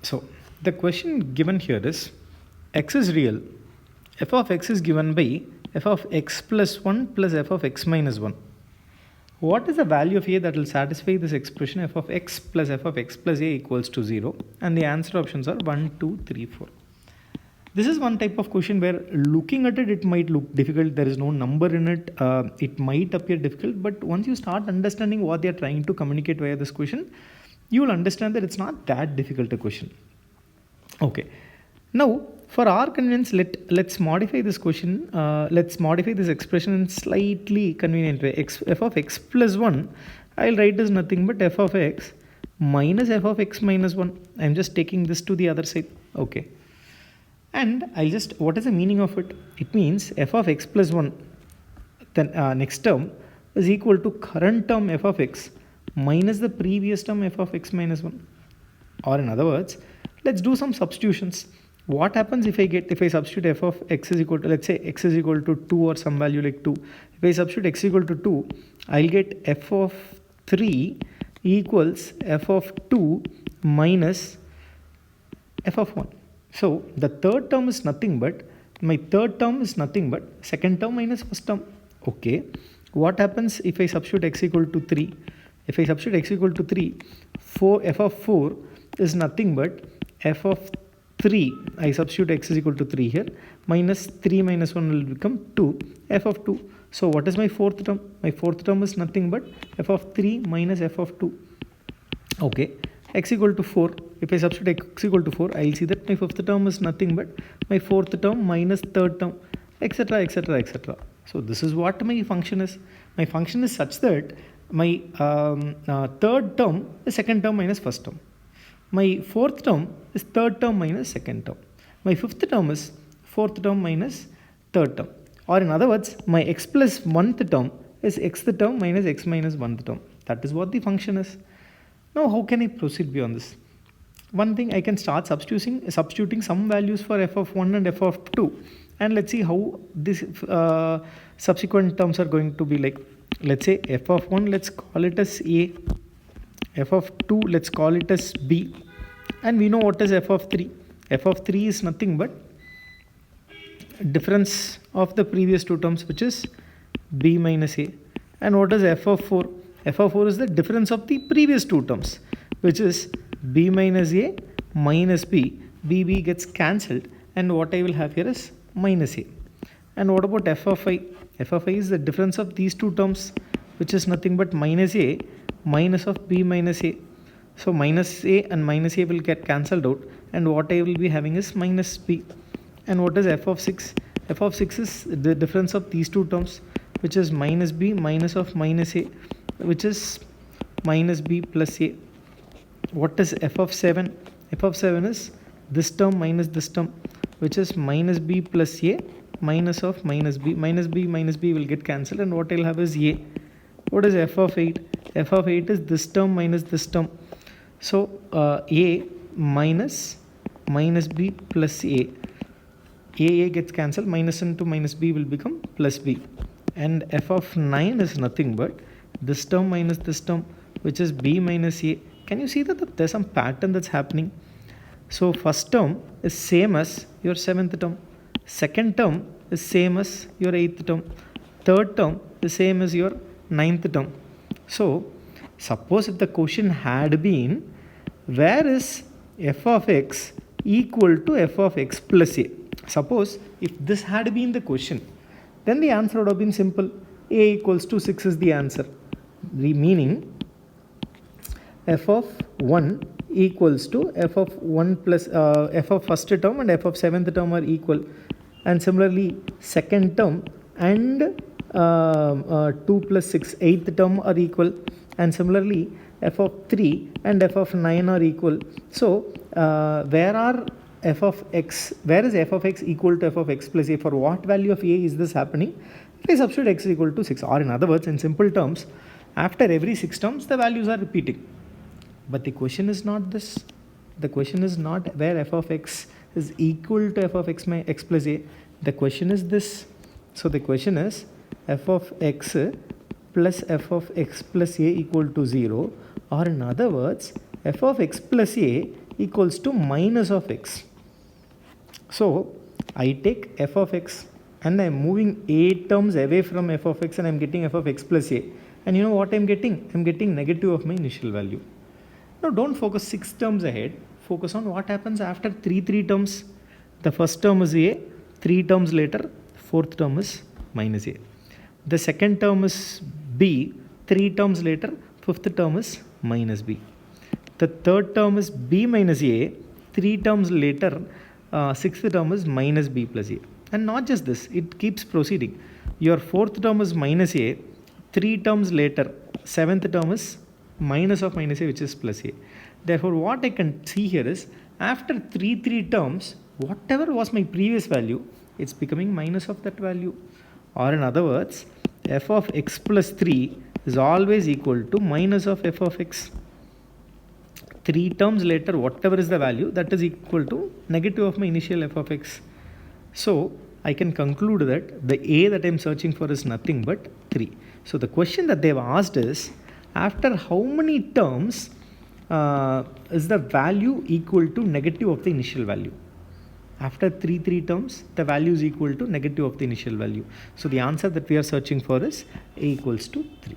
So the question given here is x is real. F of x is given by f of x plus 1 plus f of x minus 1. What is the value of a that will satisfy this expression f of x plus f of x plus a equals to 0? And the answer options are 1, 2, 3, 4. This is one type of question where looking at it, it might look difficult. There is no number in it. It might appear difficult, but once you start understanding what they are trying to communicate via this question, you will understand that it's not that difficult a question. Okay. Now, for our convenience, let's modify this question. Let's modify this expression in slightly convenient way. F of x plus 1, I'll write as nothing but f of x minus f of x minus 1. I'm just taking this to the other side. Okay. And what is the meaning of it? It means f of x plus 1, then next term is equal to current term f of x minus the previous term f of x minus 1. Or in other words, let's do some substitutions. What happens if I substitute f of x is equal to, let's say x is equal to 2 or some value like 2. If I substitute x equal to 2, I'll get f of 3 equals f of 2 minus f of 1. So the third term is nothing but, second term minus first term. Okay. What happens if I substitute x equal to 3? If I substitute x equal to 3, f of 4 is nothing but f of 3. I substitute x is equal to 3 here. Minus 3 minus 1 will become 2. F of 2. So what is my fourth term? My fourth term is nothing but f of 3 minus f of 2. Okay. X equal to 4. If I substitute x equal to 4, I will see that my fifth term is nothing but my fourth term minus third term, etc., etc., etc. So this is what my function is. My function is such that my third term is second term minus first term. My fourth term is third term minus second term. My fifth term is fourth term minus third term. Or in other words, my x plus 1th term is xth term minus x minus 1th term. That is what the function is. Now, how can I proceed beyond this? One thing, I can start substituting some values for f of 1 and f of 2. And let's see how this subsequent terms are going to be like. Let's say f of 1, let's call it as a. F of 2, let's call it as b. And we know what is f of 3. F of 3 is nothing but difference of the previous two terms, which is b minus a. And what is f of 4? F of 4 is the difference of the previous two terms, which is b minus a minus b. b gets cancelled, and what I will have here is minus a. And what about f of I? F of I is the difference of these two terms, which is nothing but minus a minus of b minus a. So minus a and minus a will get cancelled out, and what I will be having is minus b. And what is f of 6? F of 6 is the difference of these two terms, which is minus b minus of minus a, which is minus b plus a. What is f of 7? F of 7 is this term minus this term, which is minus b plus a minus of minus b. Minus b will get cancelled, and what I'll have is a. What is f of 8? F of 8 is this term minus this term. So a minus b plus a. A gets cancelled, minus into minus b will become plus b. And f of 9 is nothing but this term minus this term, which is b minus a. Can you see that there's some pattern that's happening? So first term is same as your 7th term. Second term is same as your 8th term. Third term is same as your 9th term. So suppose if the question had been, where is f of x equal to f of x plus a? Suppose if this had been the question, then the answer would have been simple. A equals to 6 is the answer. Meaning f of 1 equals to f of 1 plus f of first term and f of 7th term are equal. And similarly, second term and 2 plus 6, 8th term are equal. And similarly, f of 3 and f of 9 are equal. So where is f of x equal to f of x plus a? For what value of a is this happening? If I substitute x is equal to 6, or in other words, in simple terms, after every 6 terms, the values are repeating. But the question is not this. The question is not where f of x is equal to f of x plus a. The question is this. So the question is f of x plus f of x plus a equal to 0, or in other words, f of x plus a equals to minus of x. So I take f of x and I am moving a terms away from f of x and I am getting f of x plus a. And you know what I am getting? I am getting negative of my initial value. Now don't focus 6 terms ahead. Focus on what happens after 3 terms. The first term is a, 3 terms later, fourth term is minus a. The second term is b, 3 terms later, fifth term is minus b. The third term is b minus a, 3 terms later, sixth term is minus b plus a. And not just this, it keeps proceeding. Your fourth term is minus a, 3 terms later, seventh term is minus of minus a, which is plus a. Therefore, what I can see here is after 3 terms, whatever was my previous value, it's becoming minus of that value. Or in other words, f of x plus 3 is always equal to minus of f of x. 3 terms later, whatever is the value, that is equal to negative of my initial f of x. So I can conclude that the a that I am searching for is nothing but 3. So the question that they have asked is, after how many terms is the value equal to negative of the initial value? After 3 terms, the value is equal to negative of the initial value. So the answer that we are searching for is a equals to 3.